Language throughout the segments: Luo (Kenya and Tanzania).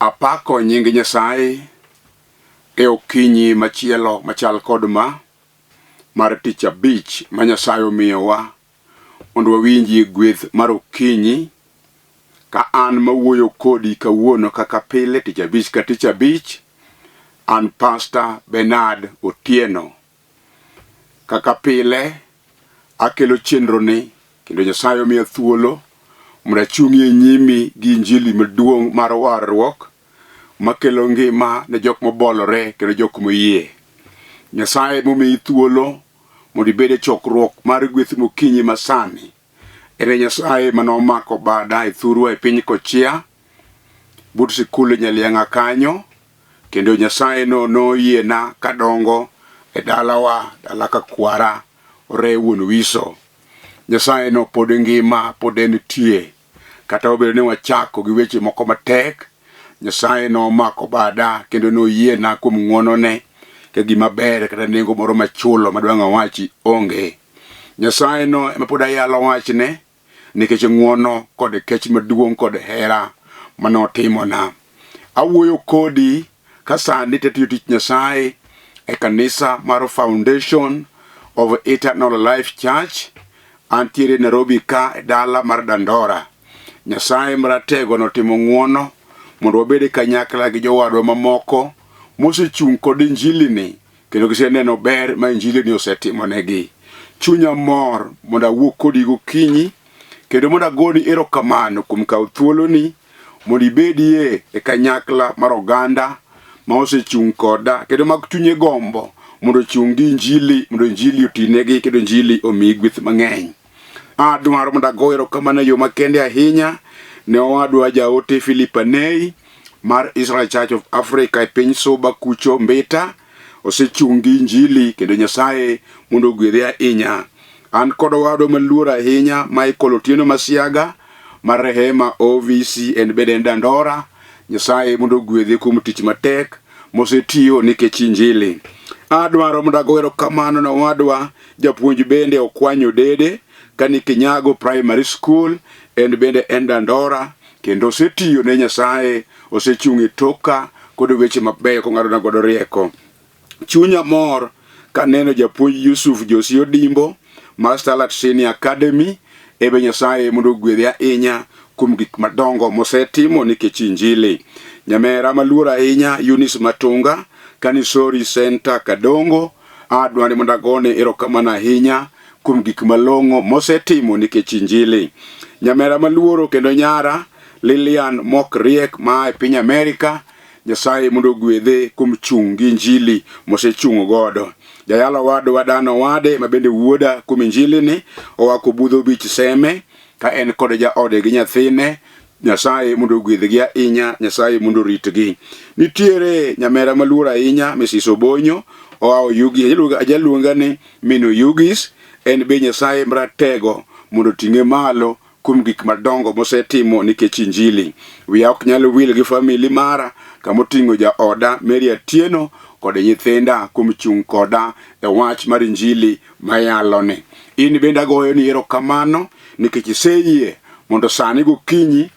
Apako nying Nyasaye e okinyi machielo machal kod mar tich abich ma Nyasaye omiyowa mondo wawinji gweth mar okinyi ka an mawuoyo kodi kawuono kaka pile tich abich ka tich abich. An Pastor Benard Otieno. Kaka pile akelo chenro ni kendo Nyasaye omiya thuolo mondo achung'ie nyimi gi injili maduong' mar warruok makelo ngima ne jok mobolore kendo jok moyie. Nyasaye momiyi thuolo mondo ibed e chokruok mar gweth mokinyi masani. Ere Nyasaye manomako bada e thurwa e piny Kochia but sikul Nyalianga kanyo, kendo Nyasaye noyiena kadongo e dalawa, dala ka kwara ore wuon Wiso. Nyasaye no pod ngima, pod entie, kata obedo ni wachako gi weche moko matek. Nyasaye no mako bada kendo noyiena kuom ng'wonone ke gima ber kata nengo moro machulo madwang' awachi onge. Nyasaye no ema pod ayalo wachne nikech ng'wono kod kech maduong' kod hera manotimona. Awuoyo kodi ka sani tetiyo tich Nyasaye e kanisa mar Foundation of Eternal Life Church antiere Nairobi ka e dala mar Dandora. Nyasaye maratego notimo ng'wono mondo wabed kanyakla gi jowadwa mamoko mosechung' kod injili ni kendo giseneno ber ma injili ni osetimonegi. Chunya mor mondo awuo kodi gokinyi kendo mondo agoni erokamano kuom kawo thuoloni mondo ibedie e kanyakla mar oganda ma osechung' koda kendo mag chunye gombo mondo ochung' gi injili, mondo injili otinegi kendo injili omi gweth mang'eny. Adwaro mondo ago erokamano yo makende ahinya ne owadwa jaote Filipanei mar Israel Church of Africa e piny Suba kucho Mbita. Osechung' gi injili kendo Nyasaye mondo ogwedhe ahinya. An kod owadwa maluor ahinya Michael Otieno Masiaga mar Rehema OVC en bende Dandora. Nyasaye mondo ogwedhe kuom tich matek mosetiyo nikech injili. Adwaro mondo ago erokamano ne owadwa japuonj bende Okwanyo Dede kani Kinyago Primary School en bende en Dandora, kendo osetiyo ne Nyasaye, osechung' e toka kod weche mabeyo kong'adona godo rieko. Chunya mor kaneno japuonj Yusuf Josi Odimbo mar Starlight Senior Academy. Ebe Nyasaye mondo ogwedhe ahinya kuom gik madongo mosetimo nikech injili. Nyamera maluor ahinya Eunice Matunga kanisori Center Kadongo. Adwaro mondo agone erokamano ahinya kuom gik malong'o mosetimo nikech injili. Nyamera maluoro kendo nyara Lilian Mokriek ma e piny Amerika. Nyasaye mondo ogwedhe kuom chung' gi injili mosechung' godo. Jayalo wadwa Dano Wade ma bende wuoda kuom injili ni owako budho bich Seme ka en kod jaode gi nyathine. Nyasaye mondo ogwedhgi ahinya, Nyasaye mondo oritgi. Nitiere nyamera maluor ahinya Mrs. Obonyo oawo Yugi, ajaluonga ni Mino Yugis. En be Nyasaye maratego mondo ting'e malo kuom gik madongo mosetimo nikech injili. Wiya ok nyalo wil gi famili mara kamoting'o jaoda Mary Atieno kod nyithinda kuom chung' koda e wach mar injili mayalone. In bende agoyo ni erokamano nikech iseyie mondo sani gokinyi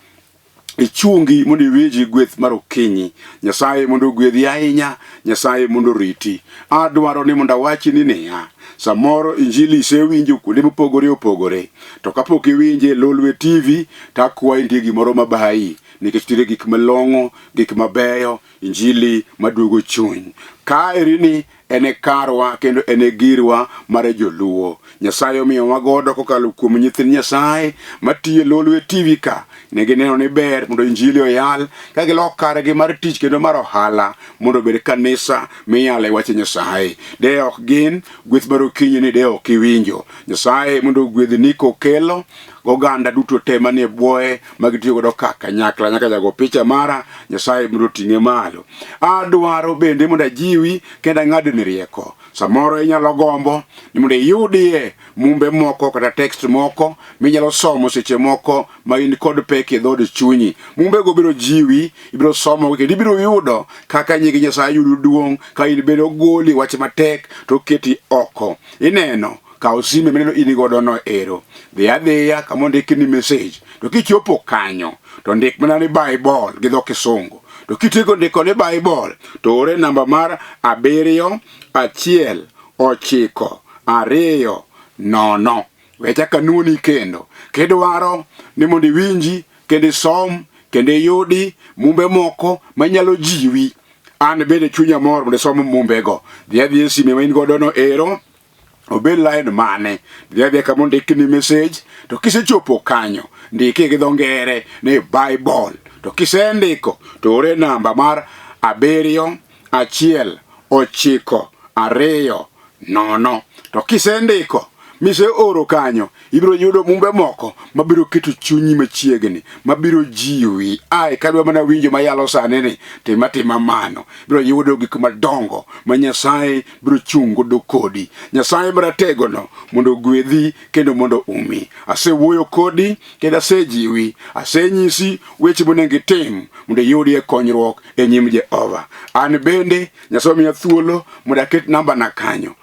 ichungi mondo iwinji gweth mar okinyi. Nyasaye mondo ogwedhi ahinya, Nyasaye mondo riti. Adwaro ni mondo awachi ni niya, samoro injili isewinjo kuonde mopogore opogore, to kapok iwinje Lolwe TV takwayi nitie gimoro mabayi nikech tire gik malong'o, gik mabeyo, injili maduogo chuny. Kaeri ni ene karwa kendo ene girwa mar joluo. Nyasaye omiyo wagodo kokalo kuom nyithind Nyasaye matiyo Lolwe TV ka. Negineno ni ber mondo injili oyal ka gilok kargi mar tich kendo mar ohala mondo obed kanisa miyale wach Nyasaye. De ok gin gweth mar okinyi ni de ok iwinjo. Nyasaye mondo ogwedh Niko Kelo oganda duto te manie bwoye magitiyo godo kanyakla nyaka jago picha mara. Nyasaye mondo ting'e malo. Adwaro bende mondo ajiwi kendo ang'adni rieko. Samoro inyalo gombo ni mondo iyudie mumbe moko kata text moko minyalo somo seche moko ma in kod pek e dhod chunyi. Mumbe go biro jiwi, ibiro somo kendo ibiro yudo kaka nying Nyasaye yudo duong' ka in bende ogoli wach matek to keti oko. Ineno ka osime meneno ini godo no ero. Dhi adhiya kama ondiki ni message. To kichopo kanyo to ndik mana ni Bible gi dho Kisungu. to kitego ndiko ni Bible to ore namba mar 71920. Wecha kanuni kendo kidwaro ni mondo iwinji kendo isom kendo iyudi mumbe moko manyalo jiwi. An bende chunya mor mondo isom mumbego. Dhi e sime ma in godo no ero obed line mane dhi kama ndikni message to kisechopo kanyo ndike gi dho ngere ni Bible to kisendiko to ore namba mar 71920. To kisendiko mise oro kanyo ibiro yudo mumbe moko mabiro keto chunyi machiegni, mabiro jiwi. Ai kadwa mana winjo mayalo sane ni timatima mano biro yudo gik madongo ma Nyasaye biro chungo do kodi. Nyasaye maratego no mondo gwedhi kendo mondo umi. Asewuoyo kodi kendo asejiwi, asenyisi weche monego itim mondo yudie konyruok e nyim Jehova. An bende Nyasaye miya thuolo mondo aket namba na kanyo.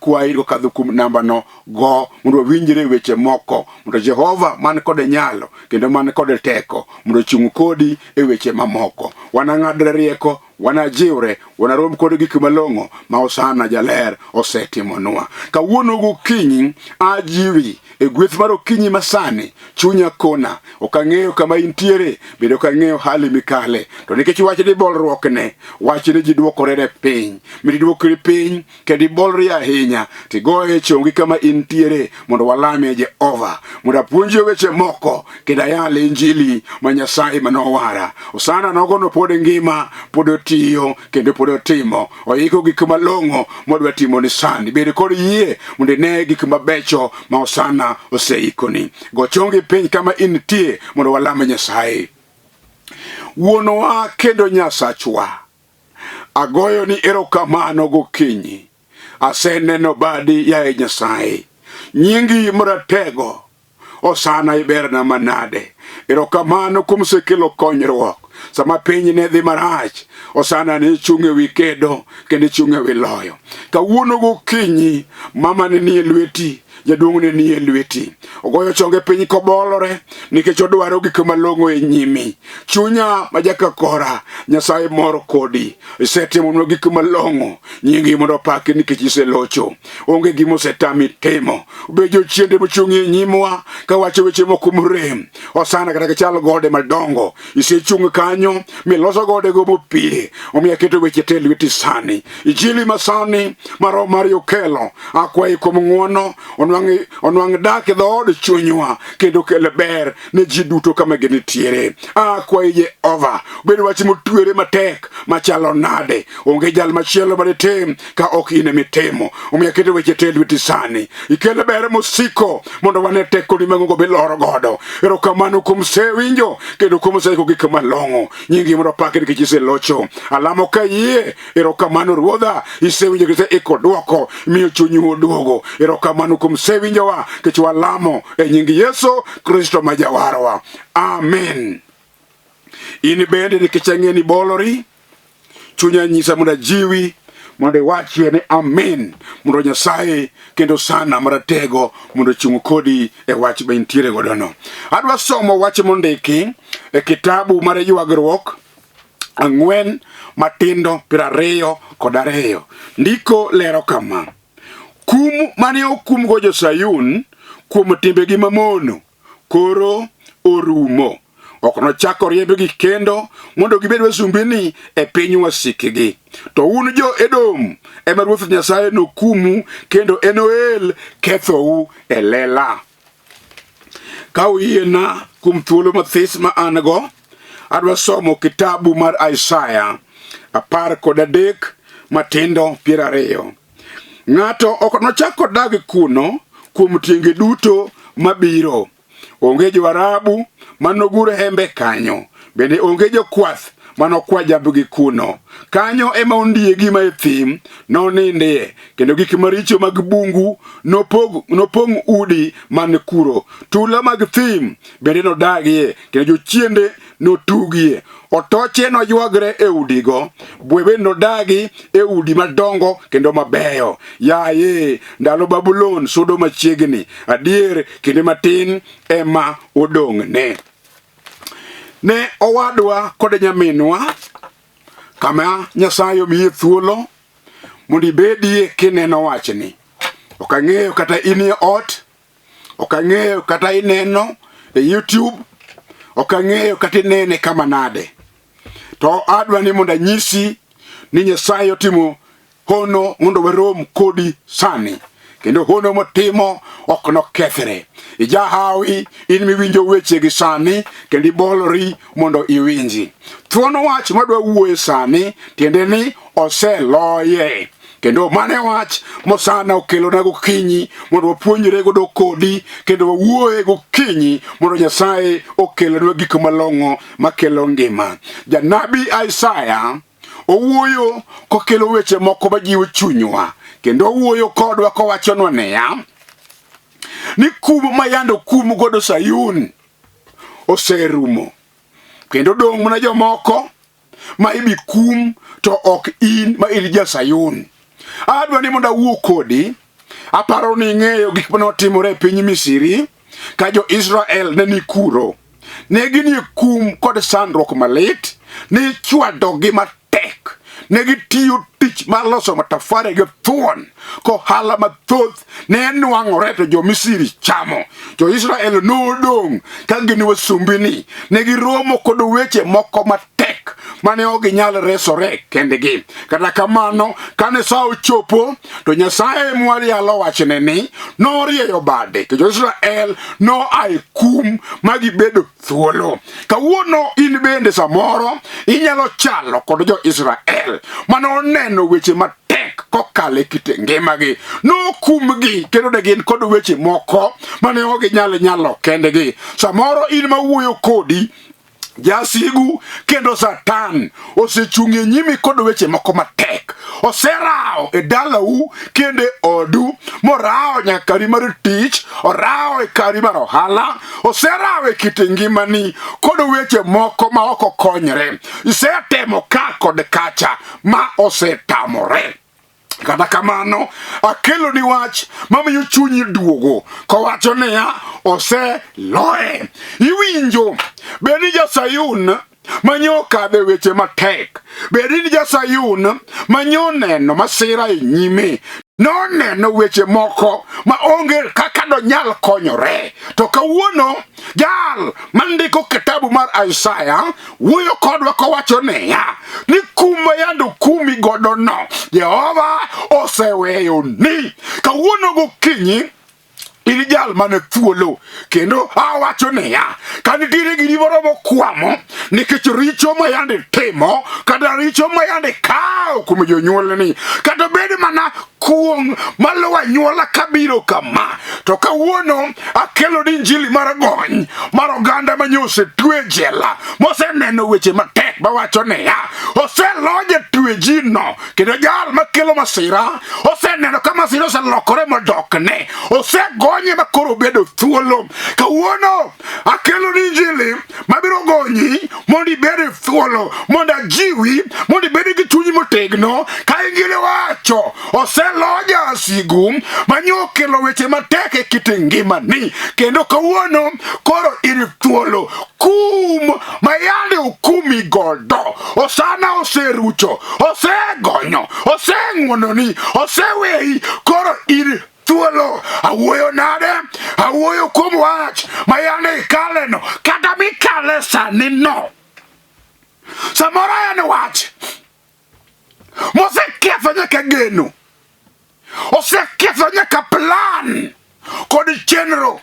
Kwayi go kadho kum namba no go mondo winjre weche moko mondo Jehova man kode nyalo kendo man kode teko mondo chung kodi e weche mamoko. Wanang'adre rieko, wanajiwre, wanarom kod gik malong'o ma osana jaler osetimonwa. Kawuono gokinyi ajiwi e gweth mar okinyi masani chunya kona. Okang'eyo kama intiere, bende okang'eyo hali mikale. To nikech wach di bolruokne, wach ni ji duokore piny. Miri duokore piny kendo ibolri ahinya tigoye chongi kama intiere mondo walame Jehova, mondo apuonji weche moko kendo ayal injili ma Nyasaye manowara. Osana nogono pod ngima, pod otiyo kendo pod otimo. Oiko gik malong'o modwa timo ni sani. Bende kod yie mondo ine gik mabecho ma osana oseikoni. Go chongi piny kama intie mondo walame Nyasaye. Wuonwa kendo Nyasachwa, agoyo ni erokamano gokinyi. Aseneno badi yae Nyasaye. Nyingi maratego osana iberna manade. Erokamano kuom sekelo konyruok sama piny ne dhi marach. Osana ni chunge wi kedo kendo chunge wi loyo. Kawuono gokinyi mama ni lweti, jaduong' ni lweti. Ogoyo chonge piny kobolore nikech odwaro gik malong'o e nyimi. Chunya majaka kora, Nyasaye moro kodi. Isetimo gik malong'o, nyingi mondo paki nikech iselocho. Onge gima osetami timo. Ubejo chiende mochung'ie e nyimwa kawacho weche moko mrem. Osana kata chal gode madongo isechung kanyo miloso gode go mopie. Omiya keto weche te lweti sani. Injili masani maro Mario kelo akwayi kuom ng'wono onwang' dak e dhood chunywa kendo kele ber ne ji duto kama ginitiere. Akwayi Jehova, bed wach motwere matek machalo nade. Onge jal machielo maditim ka ok in emitimo. Omiya keto weche te lweti sani. Ikele ber mosiko mondo wane teko ni mang'ongo biloro godo. Erokamano kuom sewinjo kendo kuom seiko gik malong'o. Nyingi mondo pake nikech iselocho. Alamo ka yie. Erokamano Ruodha, isewinjo kise iko duoko miyo chunyu oduogo. Erokamano kuom sewinjowa kech walamo e nying Yesu Kristo ma Jawarwa. Amen. In bende nikech ang'eni bolori, chunya nyisa mondo jiwi mondo iwachie ni amen mondo Nyasaye kendo sana maratego mondo chung kodi e wach ma intiere godo no. Adwa somo wach mondiki e kitabu mar ywagruok 4:22. Ndiko lero kama: kum mane okum go jo-Sayun kuom timbegi mamono koro orumo. Ok nochako riembgi kendo mondo gibed wasumbini e piny wasikgi. To un jo-Edom ema Ruoth Nyasaye nokumu kendo enoel kethou e lela. Ka uyiena kuom thuolo mathis ma an go, adwa somo kitabu mar Isaya 13:20. Ng'ato ok nochako dag kuno kuom tienge duto mabiro. Onge ja-Arabu manogur hembe kanyo. Bende onge jakwath manokwa jambgi kuno. Kanyo ema ondiegi ma e thim nonindie. Kendo gik maricho mag bungu nopong udi man kuro. Tula mag thim bende nodagie. Kendo jochiende notugie. Otoche noywagre e udigo. Bwebe nodagi e udi madongo kendo mabeyo. Yaye, ndalo Babulon sudo machiegni. Adier kinde matin ema odong' ne. Ne owadwa kod nyaminwa kama Nyasaye omiyi thuolo mondo ibedie kineno wachni. Ok ang'eyo kata in e ot, ok ang'eyo kata ineno e YouTube, ok ang'eyo kata inene kama nade. To adwa ni mondo anyisi ni Nyasaye otimo hono mondo warom kodi sani. Kendo hono motimo ok nokethre. Ijahawi in miwinjo weche gi sani kendo ibolori mondo iwinji. Thuono wach madwa wuoye sani tiende ni Oseloye. Kendo mane wach mosana okelo na gokinyi mondo wapuonjre godo kodi kendo wawuoye gokinyi mondo Nyasaye okelonwa gik malong'o makelo ngima. Janabi Isaya owuoyo kokelo weche moko majiwo chunywa kendo owuoyo kodwa kowachonwa niya ni kum mayando kum godo Sayun oserumo kendo dong' mana jomoko ma ibi kum to ok in ma in ja Sayun. Adwa ni mondo awuo kodi. Aparo ni ing'eyo gik manotimore e piny Misri ka jo Israel ne ni kuro. Ne gini kum kod sandruok malit, ni chwado gi matek. Ne gitiyo tich mar loso matafare gi thuon kohala mathoth ne nwang'ore to jo Misri chamo. Jo Israel nodong' ka gin wasumbini. Ne giromo kod weche moko matek mane ok ginyal resore kendgi. Kata kamano kane sa ochopo to Nyasaye mwarialo wachne ni norieyo bade to jo Israel no ai kum magibedo thuolo. Kawuono in bende samoro inyalo chalo kod jo Israel mano neno weche matek kokale kit ngimagi. No kumgi kendo ne gin kod weche moko mane ok ginyalo kendgi. Samoro in mawuoyo kodi jasigu kendo Satan osechung'e nyimi kod weche moko matek. Oserao e dalau kende odu, morao nyakari mar tich, orao e kari mar ohala, oserao e kit ngimani kod weche moko ma ok okonyre. Isetemo ka kod kacha ma osetamore. Kata kamano akelo ni wach mamiyo chunyi duogo kowacho niya Oseloye. Iwinjo bedi ja Sayun manyo kadhe weche matek. Bedi ja Sayun manyo neno masira e nyime. Noneno weche moko ma onge kaka donyal konyore. To kawuono jal mandiko kitabu mar Isaya wuoyo kodwa kowacho niya ni kum mayando kumi godo no Jehova oseweyo ni. Kawuono gokinyi in jal mane thuolo kendo awacho niya kanitiere gini moro mokwamo nikech richo mayande timo kata richo mayande kawo kuom jonyuolni kata bed mana kuom maluwa nyuola kabiro kama. To kawuono akelo ni injili mar gony mar oganda manyose twe jela moseneno weche matek bawacho niya Oseloye twe jino kendo jal makelo masira oseneno ka masira oselokore modokne osegonye makoro bedo thuolo. Kawuono akelo ni injili mabiro gonyi mondo ibed thuolo mondo ajiwi mondo ibed gi chuny motegno ka injili wacho Oseloye asigu manyo kelo weche matek e kit ngimani kendo kawuono koro in thuolo. Kum mayande okumi godo osana oserucho osegonyo oseng'wononi oseweyi koro in thuolo. Awuoyo nade? Awuoyo kuom wach mayande ikaleno kata mikale sani no. Samoro en wach moseketho nyaka geno, oseketho nyaka plan kod chenro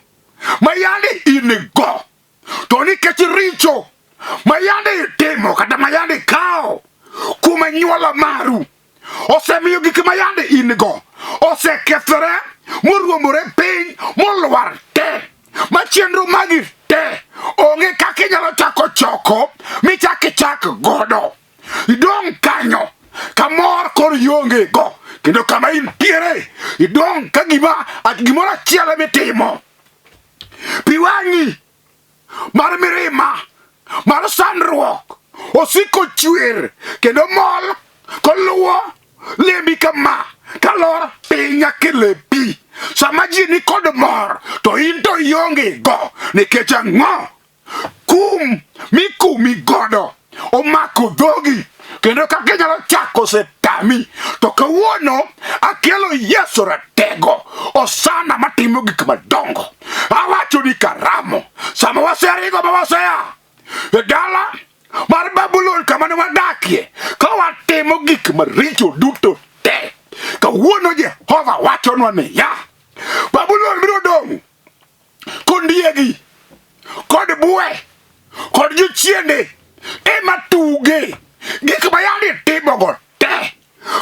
mayande in go. To nikech richo mayande itimo kata mayande ikawo kuom anyuola maru osemiyo gik mayande in go osekethore moruomore piny molwar te ma chenro magi te onge kaka inyalo chako choko michak ichak godo. Idong' kanyo kamor kor ionge go kendo kama intiere idong' ka gimoro achiel emitimo. Pi wang'i mar mirima mar sandruok osiko chwer kendo mol koluwo lembi kama kalor piny nyaka lepi. Sama ji ni kod mor to in to ionge go nikech ang'o? Kum mikumi godo omako dhogi kendo kaka inyalo chako setami, to kawuono akelo Yesu ratego, osana matimo gik madongo. Awacho ni karamo, sama waseringo ma wasea e dala mar Babulon kama ne wadakie, ka watimo gik maricho duto te, kawuono Jehova wachonwa niya, Babulon biro dong' kondiegi kod bwe kod jochiende ema tuge gik mayani timogo te.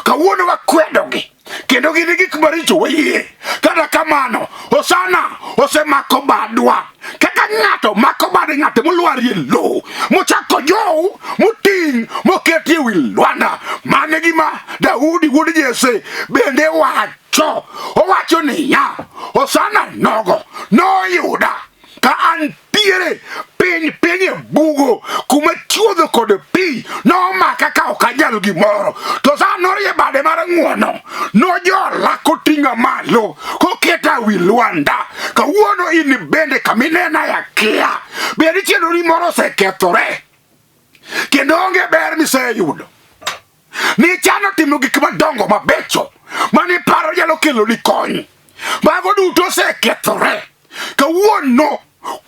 Kawuono wakwedogi kendo gin gik maricho wayie. Kata kamano osana osemako badwa, kaka ng'ato mako bad ng'ato molwarie lo, mochako jow moting' moketi ewi lwanda. Mane gima Daudi wuod Jesse bende wacho. Owacho niya, osana nogo noyuda ka antiere piny e bugo kuma chuodho kod pi nomaka ka ok anyal gimoro. To sa norie bade mar ng'uono nojola koting'a malo koketa wi lwanda. Kawuono in bende kaminena yakia, bende chenroni moro osekethore kendo onge ber miseyudo. Nichano timo gik madongo mabecho maniparo nyalo keloni kony, mago duto osekethore. Kawuono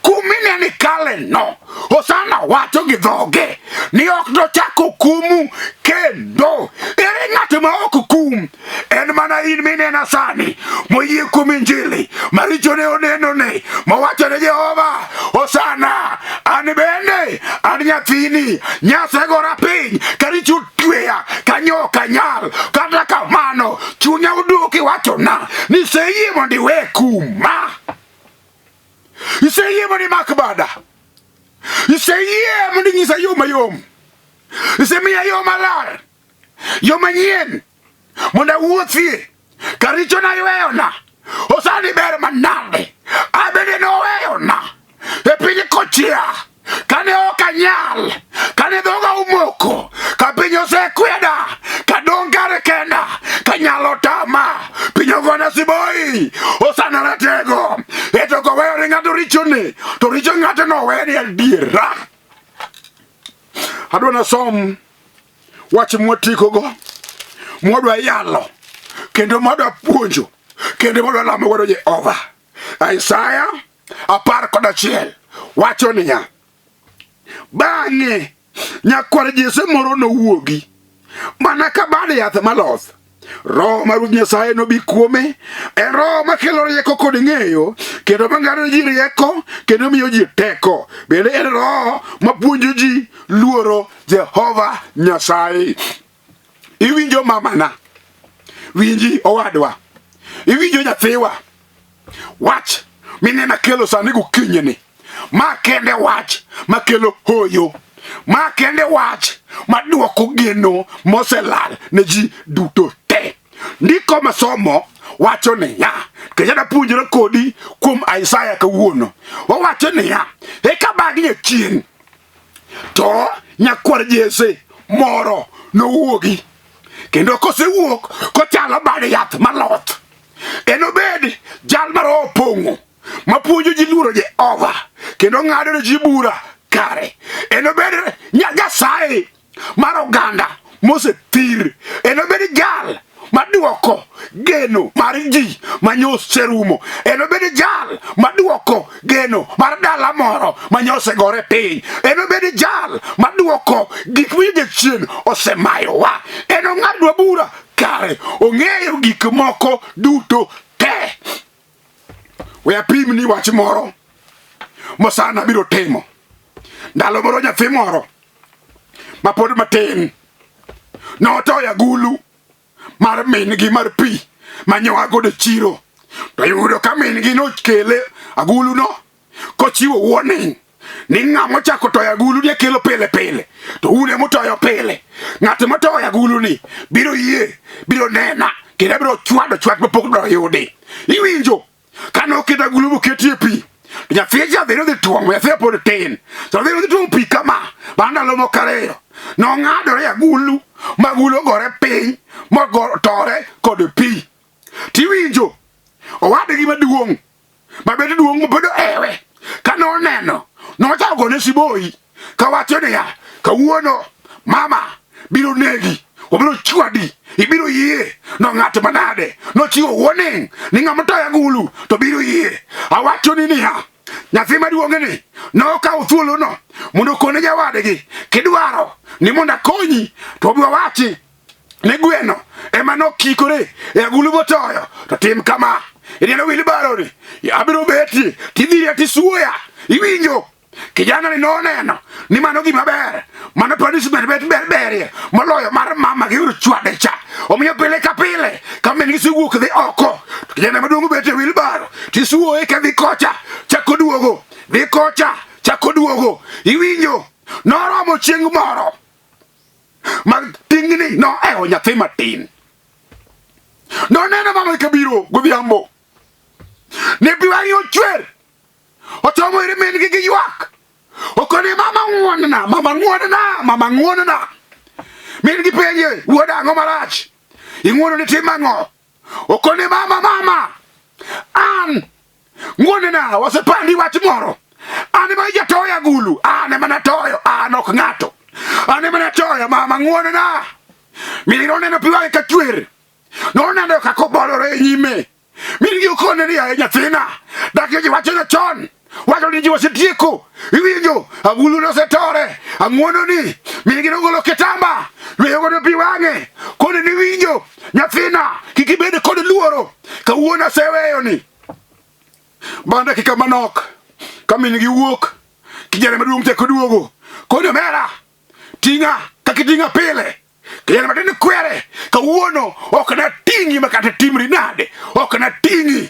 kumine kale no, osana wacho gi dhoge ni ok nochako kumu kendo. Ere ng'at ma ok kum? En mana in minena sani moyie kuom Injili, maricho ne oneno ne, mowacho ne Jehova, osana an bende an nyathini, nyasegora piny karicho tweya kanyo kanyal. Kata kamano chunya oduoki wachona ni seyie mondo iwe kuma. Iseyie mondo imak bada, iseyie mondo inyisa yo mayom, isemiya yo maler, yo manyien mondo awuothie. Karicho na iweyona, osani ber manade abende noweyona e piny kochia, kane ok anyal, kane dhoga umoko, ka piny osekweda, kadong' kare kenda, kanyalo tama, piny ogona siboi. Osana ratego eto koweyo ni ng'ato richone, to richo ng'ato nowene adiera. Adwa nasom wach mwatikogo, mwadwa yalo kendo mwadwa puonjo kendo mwadwa lamo godo Jehova. Isaya 11 wacho niya, bang'e nyakwar Jesse moro nowuogi mana ka bad yath maloth. Roho mar Ruoth Nyasaye nobi kuome, en roho makelo rieko kod ng'eyo, kendo mang'ado ji rieko kendo miyo ji teko. Bende en roho mapuonjo ji luoro Jehova Nyasaye. Iwinjo mamana, winji owadwa, iwinjo nyathiwa, wach minena kelo sani gokinyini. Ma kende wach makelo hoyo, ma kende wach maduoko geno moselal ne ji duto te. Ndiko masomo wacho niya, kejana puonjore kodi kuom Isaya kawuono. Owacho niya, eka bang'e chien to nyakwar Jesse moro nowuogi, kendo kosewuok kochalo bad yath maloth. Enobed jal mar opong'o mapuonjo ji luoro Jehova kendo ng'ado ne ji bura kare. Enobed Nyasaye mar oganda mosethir. Enobed jal maduoko geno mar ji manyos serumo. Enobed jal maduoko geno mar dala moro manyosegore piny. Enobed jal maduoko gik miyudo chien osemayowa. Enong'adwa bura kare, ong'eyo gik moko duto te. We apim ni wach moro mosana biro timo. Ndalo moro nyathi moro mapod matin notoyo agulu mar min gi mar pi manyoa godo chiro. To yudo ka min gi nokele agulu no kochiwo warning ni ng'ama ochako toyo agulu ni kelo pile pile, to une motoyo pile. Ng'at motoyo agulu ni biro yie, biro nena, kendo biro chwado chwat mapok do yudi. Iwinjo kano kida agulu moketie pi, nyathi dhino dhi tuomo, nyathi pod tin, to dhino dhi tuomo pi kama. Bang' ndalo moko ariyo nong'adore agulu magulu ogore piny mogotore kod pi. Tiwinjo owadgi maduong' mabende duong' mabedo ewe kanoneno nochako gone siboi kawacho niya, kawuono mama biro negi, obiro chwadi, ibiro yie, no ng'at manade, no chiwo warning, ni ng'ama toyo agulu, to biro yie. Awacho ni niya, nyathi maduong' ni, nokawo thuolono, mondo kone nyawadgi, kidwaro, ni mondo akonyi, to obiro wachi, ni gweno, ema nokikore, e agulu motoyo, to tim kama, ineno wheelbarrow ni, abiro beti, tidhiria tisuoya, iwinjo, kijana ni noneno, ni mano gima ber, mano punishment bet berie, moloyo mar mama gi uru chwade cha, omiyo pile ka pile, kamin gisiwuok dhi oko, kijana maduong' bete wheelbarrow, tisuoye ka dhi kocha, chako duogo, dhi kocha, chako duogo, iwinjo, noromo chieng' moro, mag tingni no eho nyathi matin, noneno mama kabiro godhiambo, ne biwangi ochwer, otomo iri min gi ywak, okone mama ngwonna, mama ngwonna, mama ngwonna, min gi penje, wuoda ang'o marach, ing'wono ni tim ang'o, okone mama, an ngwonna, wasepandi wach moro, an ema ijatoyo agulu, an ema natoyo, an ok ng'ato, an ema natoyo, mama ngwonna, min noneno pi wang'e ka chwer, noneno kako bolore e nyime, min gi okone ni aye nyathina, dakyo ji wacho chon, wacho ni ji wasetieko, iwinjo, agulu nosetore, ang'wono ni, min gi nogolo kitamba, lweyo godo pi wang'e, kone ni winjo, nyathina, kik ibed kod luoro, kawuono aseweyo ni. Bang' dakika manok, ka min gi wuok, kijana maduong' teko duogo, kone omera, ting'a, kakiting'a pile, kijana matin kwere, kawuono ok nating'i makata timri nade, ok nating'i,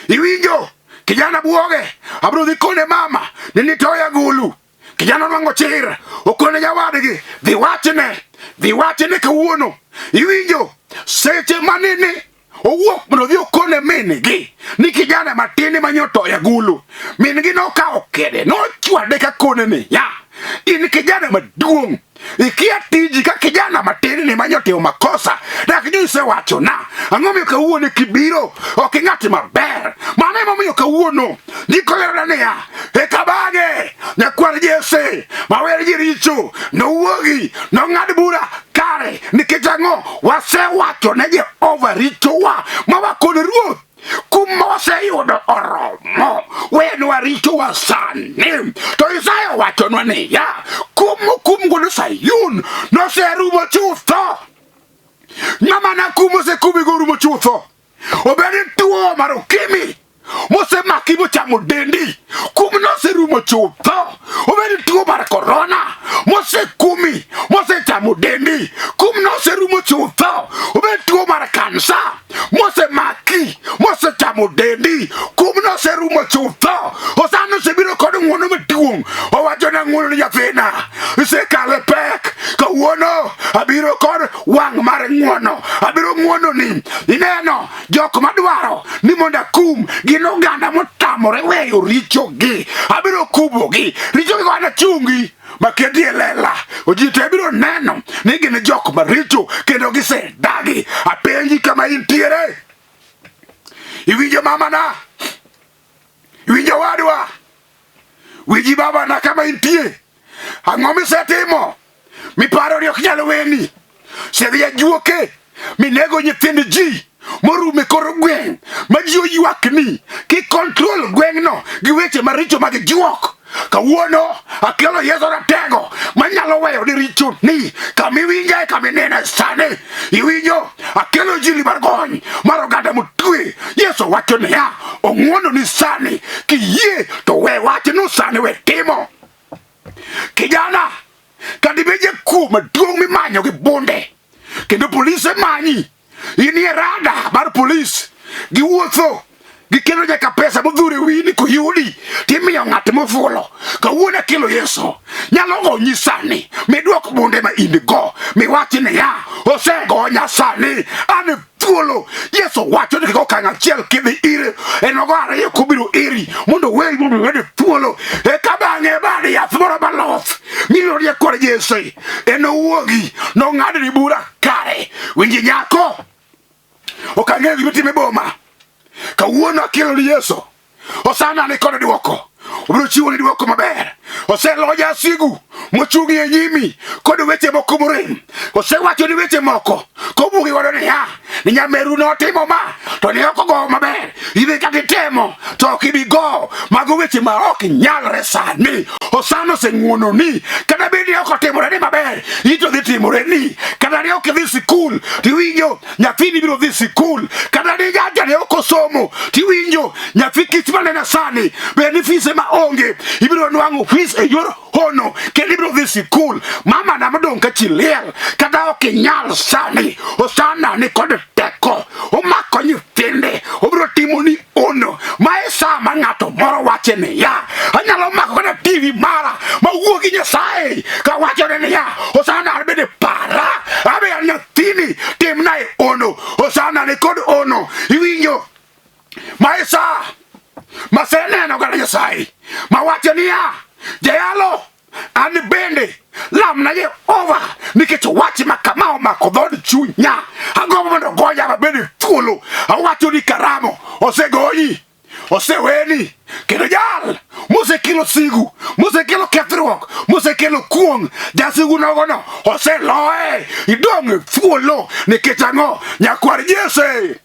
iwinjo, kijana buoge, abro dhi kone mama, ni nitoyo agulu, kijana nwang'o chir, okone nyawadgi, dhi wachne kawuono, iwinjo, seche manini, owuok mondo dhi okone min gi, ni kijana matini manyotoyo agulu, min gi nokawo kede, nochwade ka kone ni, ya, in kijana maduong', ikia tiji ka kijana matini ni manyotimo makosa, dak nyo isewacho na, ang'o miyo kawuono kibiro, ok ing'ati maber, mano emomiyo kawuono, nikolera niya, e kabage, nyakwar Jesse, mawer ji richo, nowuogi, nong'ad bura kare, nikech ang'o, wasewacho ne Jehova richowa, mawakone ruoth, kum moseyudo oromo, wenwa richowa sani, to Isaya wachonwa niya, kum godo Sayun, noserumo chutho, ng'ama nakum osekumi gorumo chutho, obed tuo mar okimi, mosemaki mochamo dendi, kum noserumo chutho, obed tuo mar korona, mosekumi, mosechamo dendi, kum noserumo chutho, obed tuo mar kansa, mosemaki, mosechamo dendi, kum noserumo chutho, osano osebiro kod ng'wono maduong', owacho na ng'wono ni nyathina, isekale pek, kawuono abiro kod wang' mar ng'wono, abiro ng'wono ni, ineno, jok madwaro ni mondo akum, gin oganda motamore weyo richogi, abiro kumogi, richogi wana chungi, maketi e lela, oji te biro neno, ni gin jok maricho, kendo gisedagi, apenji kama intiere, iwinjo mama na, iwinjo wadwa, wiji baba na kama intie, ang'o misetimo, miparo ni ok nyalo weni, sedhi ajuoke, minego nyithind ji, morume kor gweng', ma ji oywakni, ki kontrol gweng'no, gi weche maricho mag juok, kawuono, akelo Yesu ratego, manyalo weyo ni richo ni, kamiwinja kaminene sani, iwinjo, akelo jili mar gony, mar oganda motwe, Yesu wacho niya, ong'wono ni sani, kiyie to we wachno sani we timo, kijana, kadibeje kuo maduong' mimanyo gi bunde, kendo polise manyi, inie rada mar polis, giwuotho, gikelo nyaka pesa modhure wini kuyudi, timiyo ng'at mofuolo, kawuono akelo Yesu, nyalo gonyi sani, miduok bunde ma in go, miwach niya, osegonya sani, an thuolo, Yesu wacho ni okang' achiel kidhi ire, enogo ariyo kubiro iri, mondo weyi mondo wede thuolo, eka bang'e bade yath moro maloth, miluongo kod Jesse, enowuogi, nong'adni bura kare, winji nyako, ok ang'eyo gima time boma, kawuono akelo ni Yesu, osana ni kod duoko, obiro chiwoni duoko maber. Oseloyo jasigu mochung'i e nyimi kod weche moko morem. Osewacho ni weche moko kobugi godo niya ni nyameru notimo ma to ne ok ogo maber. Idhi ka gitemo to ok ibi go. Mago weche ma ok nyalre sani. Osano oseng'wononi kata bed ni ok otimoreni maber, ito dhi timoreni. Kata ni ok idhi sikul tiwinjo nyathini biro dhi sikul. Kata ni jaja ne ok osomo tiwinjo nyathi kich manena sani bed ni fise ma onge ibiro nwang'o fis e yor hono kendo ibiro dhi sikul. Mama na modong' ka chiliel kata ok inyal sani. Osana ni kod teko omako nyithinde obiro timoni ono. Mae sa ma ng'ato moro wache niya anyalo mako kata TV mara mawuo gi Nyasaye ka wachone niya osana an bende para abe an nyathini timna e ono. Osana ni kod ono. Iwinjo mae sa maseneno kata Nyasaye mawacho niya jayalo an bende lamna Jehova nikech wach ma kama omako dhod chunya. Agombo mondo goya mabende thuolo. Awacho ni karamo osegoyi, oseweni, kendo jal mosekelo sigu, mosekelo kethruok, mosekelo kuong, jasigu nogono oseloye. Idong' e thuolo nikech ang'o? Nyakwar Jese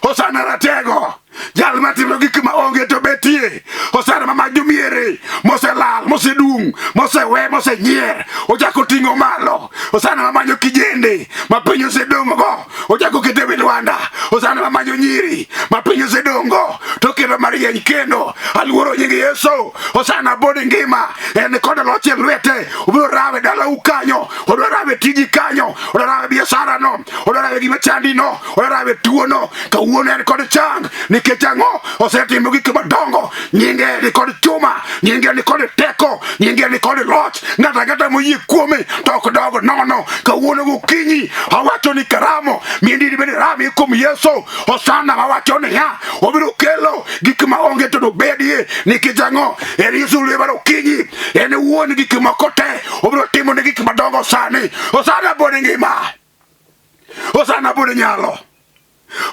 Osana ratego, jal matimo gik ma onge to betie. Osana mama jomiere, moselal, mosedung, mosewe, mosenyier, ochako ting'o malo. Osana mamanyo kijende, ma piny osedong' go, ochako kete e Lwanda. Osana mamanyo nyiri, ma piny osedong' go, to kendo marieny kendo. Aluoro nying Yesu. Osana bod ngima, en kod loch e lwete. Obiro rawe dalau kanyo, obiro rawe tiji kanyo, obiro rawe biashara no, obiro rawe gima chandi no, obiro rawe tuo no. Kawuono en kod chang nikech ang'o? Osetimo gik madongo. Nyinge ni kod chuma, nyinge ni kod teko, nyinge ni kod loch. Ng'ata ang'ata moyie kuome to ok dog nono. Kawuono gokinyi awacho ni karamo miendi bende rami kuom Yesu. Osana mawacho niya obiro kelo gik ma onge to dobedie nikech ang'o? En Yesu lwe mar okinyi, en wuon gik moko te. Obiro timo ne gik madongo sani. Osana bod ngima, Osana bod nyalo,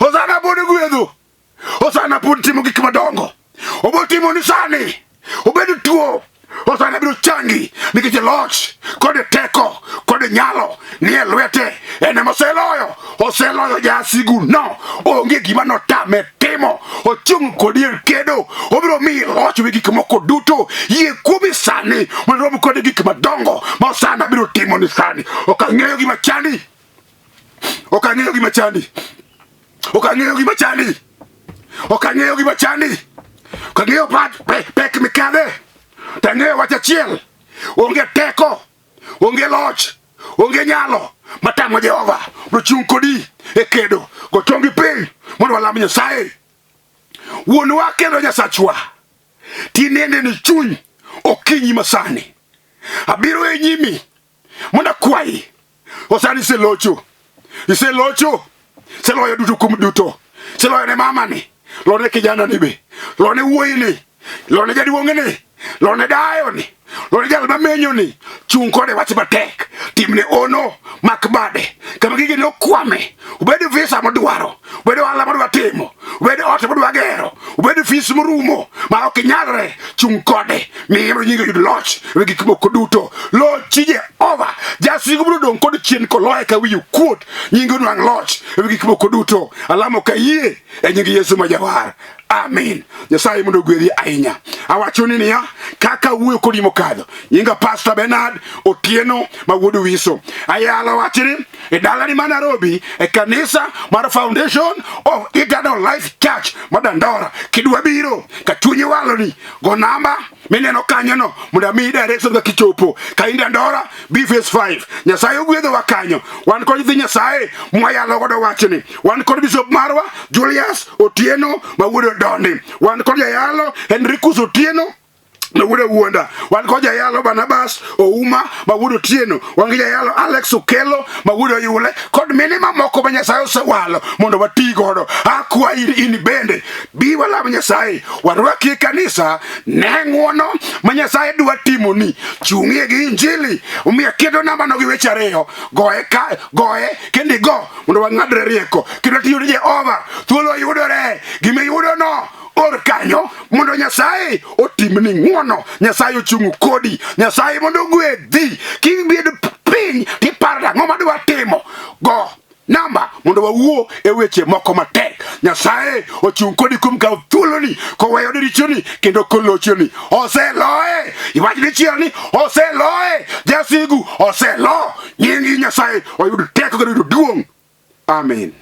Osana bod gwedho, Osana pod timo gik madongo. Obiro timo ni sani obedo tuo. Osana biro changi nikech loch kod teko kod nyalo ni e lwete. En ema oseloyo. Oseloyo jasigu no. Onge gima notame timo. Ochung' kodi e kedo. Obiro miyi loch wi gik moko duto. Yie kuomi sani mondo romo kod gik madongo ma Osana biro timo ni sani. Ok ang'eyo gima chandi, ok ang'eyo gima chandi, ok ang'eyo gima chandi, ok ang'eyo gima chandi, ok ang'eyo pek mikadhe. Tang'eyo wach achiel: onge teko, onge loch, onge nyalo matamo Jehova. Ochung' kodi e kedo gochongi piny mondo walam Nyasaye. Wuonwa kendo Nyasachwa, tinende ni chuny okinyi masani. Abiro e nyimi mondo akwayi. Osani iselocho, iselocho, iseloyo duto kuom duto. Iseloyo ne mamani, lone kijana ni be, lone wuoyi ni, lone jaduong' ni, lone dayo ni, lone jal mamenyo ni. Chung' kode wach matek, timne ono, mak bade. Kama gigi ne okwame, ubed visa modwaro, ubed ohala modwa timo, ubed ot modwa gero, ubed fis morumo ma ok nyalre. Chung' kode, miye mondo nyinge yud loch e gik moko duto. Lochi Jehova, jasigu biro dong' kod chien koloye ka wiyo kuot. Nyinge nwang' loch e gik moko duto. Alamo ka yie e nying Yesu ma Jawar. Amen. Nyasaye mondo gwedhi ahinya. Awacho ni niya kaka wuoyo kodi mokadho. Nyinga Pastor Benard Otieno ma wuod Wiso. Ayalo wachni e dalani ma Nairobi e kanisa mar Foundation of Eternal Life Church Madandora. Kidwa biro ka chunyi waloni go namba mineno kanyo no mondo mi direction ka kichopo ka inda Ndora B-Phase 5. Nyasaye ogwedho wa kanyo. Wan kod dhi Nyasaye mwayalo godo wachni. Wan kod Bishop Marwa Julius Otieno ma wuod Dondi. Wan kod Jayalo Henricus Otieno ma wuod Wuonda. Wan kod Jayalo Barnabas Ouma ma wuod Otieno. Wan gi Jayalo Alex Okelo ma wuod Oyule kod mine mamoko ma Nyasaye osewalo mondo wati godo. Akwayi in bende bi walam Nyasaye warwaki e kanisa ne ng'wono ma Nyasaye dwa timoni. Chung'ie gi injili omiya kedo namba no gi weche ariyo. Goye kendi go mondo wang'adre rieko. Kendo tiyo ni Jehova thuolo yudore. Gima yudo no or kanyo mondo Nyasaye otimni ng'wono. Nyasaye ochung' kodi. Nyasaye mondo gwedhi. Kibed piny tiparo ang'o madwa timo. Go namba mondo wawuo e weche moko matek. Nyasaye ochung' kodi kuom kawo thuoloni koweyo richoni kendo kolochoni. Oseloye. Iwach dichiel ni oseloye. Jasigu oselo. Nyingi Nyasaye oyud teko kendo oyud duong'. Amen.